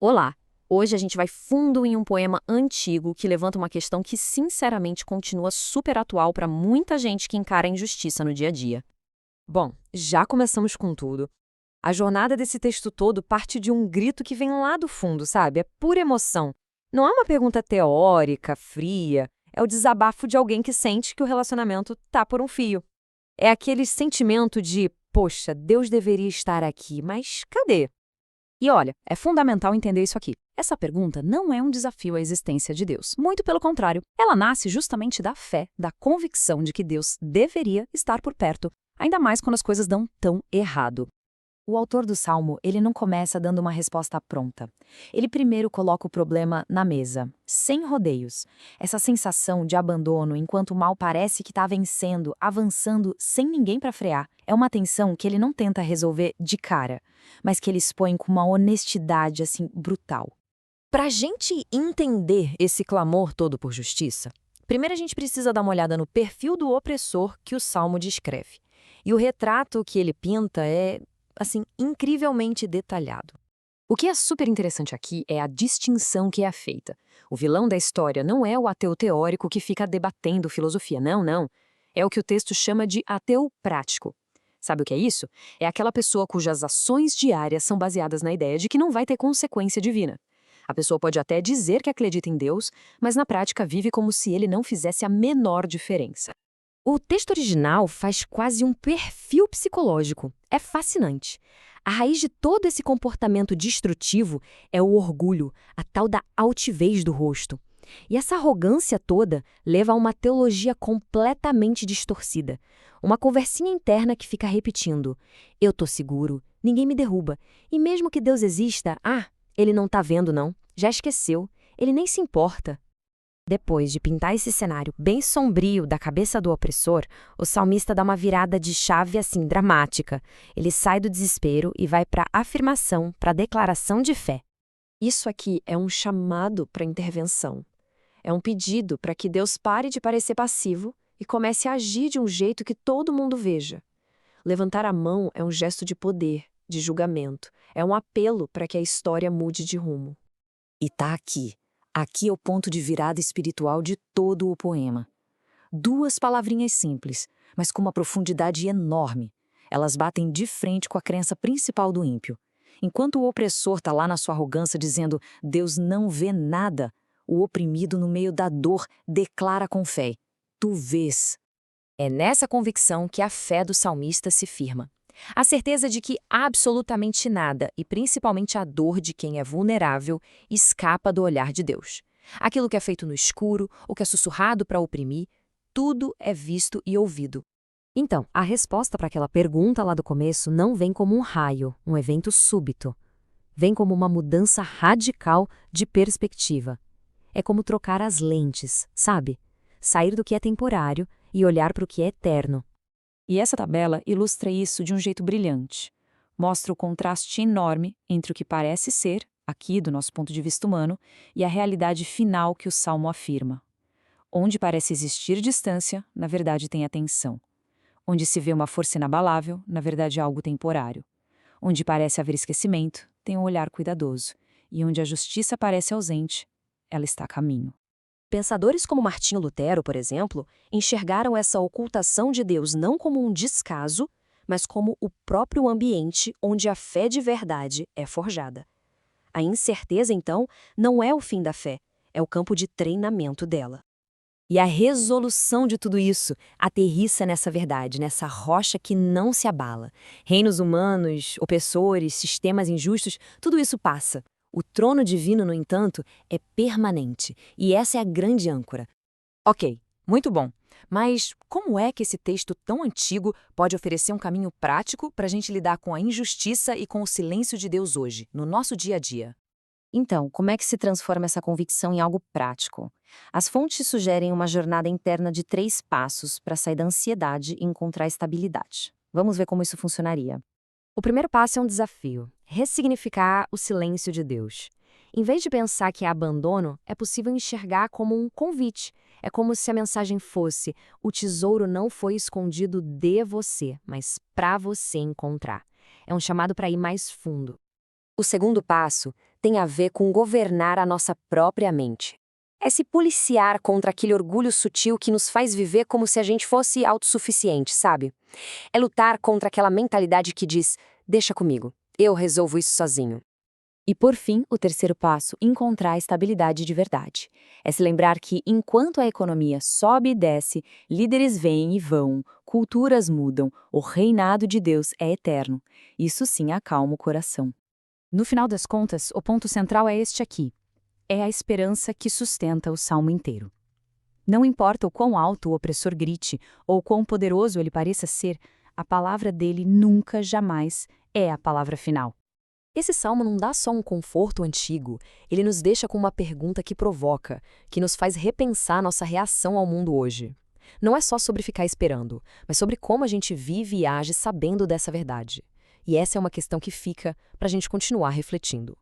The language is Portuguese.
Olá! Hoje a gente vai fundo em um poema antigo que levanta uma questão que, sinceramente, continua super atual para muita gente que encara a injustiça no dia a dia. Bom, já começamos com tudo. A jornada desse texto todo parte de um grito que vem lá do fundo, sabe? É pura emoção. Não é uma pergunta teórica, fria. É o desabafo de alguém que sente que o relacionamento tá por um fio. É aquele sentimento de, poxa, Deus deveria estar aqui, mas cadê? E olha, é fundamental entender isso aqui. Essa pergunta não é um desafio à existência de Deus. Muito pelo contrário, ela nasce justamente da fé, da convicção de que Deus deveria estar por perto, ainda mais quando as coisas dão tão errado. O autor do Salmo, ele não começa dando uma resposta pronta. Ele primeiro coloca o problema na mesa, sem rodeios. Essa sensação de abandono enquanto o mal parece que está vencendo, avançando sem ninguém para frear, é uma tensão que ele não tenta resolver de cara, mas que ele expõe com uma honestidade assim brutal. Para a gente entender esse clamor todo por justiça, primeiro a gente precisa dar uma olhada no perfil do opressor que o Salmo descreve. E o retrato que ele pinta é, assim, incrivelmente detalhado. O que é super interessante aqui é a distinção que é feita. O vilão da história não é o ateu teórico que fica debatendo filosofia, não, não. É o que o texto chama de ateu prático. Sabe o que é isso? É aquela pessoa cujas ações diárias são baseadas na ideia de que não vai ter consequência divina. A pessoa pode até dizer que acredita em Deus, mas na prática vive como se ele não fizesse a menor diferença. O texto original faz quase um perfil psicológico. É fascinante. A raiz de todo esse comportamento destrutivo é o orgulho, a tal da altivez do rosto. E essa arrogância toda leva a uma teologia completamente distorcida. Uma conversinha interna que fica repetindo: eu tô seguro, ninguém me derruba. E mesmo que Deus exista, ele não tá vendo não, já esqueceu, ele nem se importa. Depois de pintar esse cenário bem sombrio da cabeça do opressor, o salmista dá uma virada de chave assim dramática. Ele sai do desespero e vai para a afirmação, para a declaração de fé. Isso aqui é um chamado para intervenção. É um pedido para que Deus pare de parecer passivo e comece a agir de um jeito que todo mundo veja. Levantar a mão é um gesto de poder, de julgamento. É um apelo para que a história mude de rumo. E tá aqui. Aqui é o ponto de virada espiritual de todo o poema. Duas palavrinhas simples, mas com uma profundidade enorme. Elas batem de frente com a crença principal do ímpio. Enquanto o opressor está lá na sua arrogância dizendo Deus não vê nada, o oprimido no meio da dor declara com fé: tu vês. É nessa convicção que a fé do salmista se firma. A certeza de que absolutamente nada, e principalmente a dor de quem é vulnerável, escapa do olhar de Deus. Aquilo que é feito no escuro, o que é sussurrado para oprimir, tudo é visto e ouvido. Então, a resposta para aquela pergunta lá do começo não vem como um raio, um evento súbito. Vem como uma mudança radical de perspectiva. É como trocar as lentes, sabe? Sair do que é temporário e olhar para o que é eterno. E essa tabela ilustra isso de um jeito brilhante. Mostra o contraste enorme entre o que parece ser, aqui do nosso ponto de vista humano, e a realidade final que o Salmo afirma. Onde parece existir distância, na verdade tem atenção. Onde se vê uma força inabalável, na verdade é algo temporário. Onde parece haver esquecimento, tem um olhar cuidadoso. E onde a justiça parece ausente, ela está a caminho. Pensadores como Martinho Lutero, por exemplo, enxergaram essa ocultação de Deus não como um descaso, mas como o próprio ambiente onde a fé de verdade é forjada. A incerteza, então, não é o fim da fé, é o campo de treinamento dela. E a resolução de tudo isso aterrissa nessa verdade, nessa rocha que não se abala. Reinos humanos, opressores, sistemas injustos, tudo isso passa. O trono divino, no entanto, é permanente, e essa é a grande âncora. Ok, muito bom. Mas como é que esse texto tão antigo pode oferecer um caminho prático para a gente lidar com a injustiça e com o silêncio de Deus hoje, no nosso dia a dia? Então, como é que se transforma essa convicção em algo prático? As fontes sugerem uma jornada interna de 3 passos para sair da ansiedade e encontrar estabilidade. Vamos ver como isso funcionaria. O primeiro passo é um desafio: ressignificar o silêncio de Deus. Em vez de pensar que é abandono, é possível enxergar como um convite. É como se a mensagem fosse: o tesouro não foi escondido de você, mas para você encontrar. É um chamado para ir mais fundo. O segundo passo tem a ver com governar a nossa própria mente. É se policiar contra aquele orgulho sutil que nos faz viver como se a gente fosse autossuficiente, sabe? É lutar contra aquela mentalidade que diz: deixa comigo, eu resolvo isso sozinho. E por fim, o terceiro passo, encontrar a estabilidade de verdade. É se lembrar que, enquanto a economia sobe e desce, líderes vêm e vão, culturas mudam, o reinado de Deus é eterno. Isso sim acalma o coração. No final das contas, o ponto central é este aqui. É a esperança que sustenta o salmo inteiro. Não importa o quão alto o opressor grite ou quão poderoso ele pareça ser, a palavra dele nunca, jamais é a palavra final. Esse salmo não dá só um conforto antigo, ele nos deixa com uma pergunta que provoca, que nos faz repensar nossa reação ao mundo hoje. Não é só sobre ficar esperando, mas sobre como a gente vive e age sabendo dessa verdade. E essa é uma questão que fica para a gente continuar refletindo.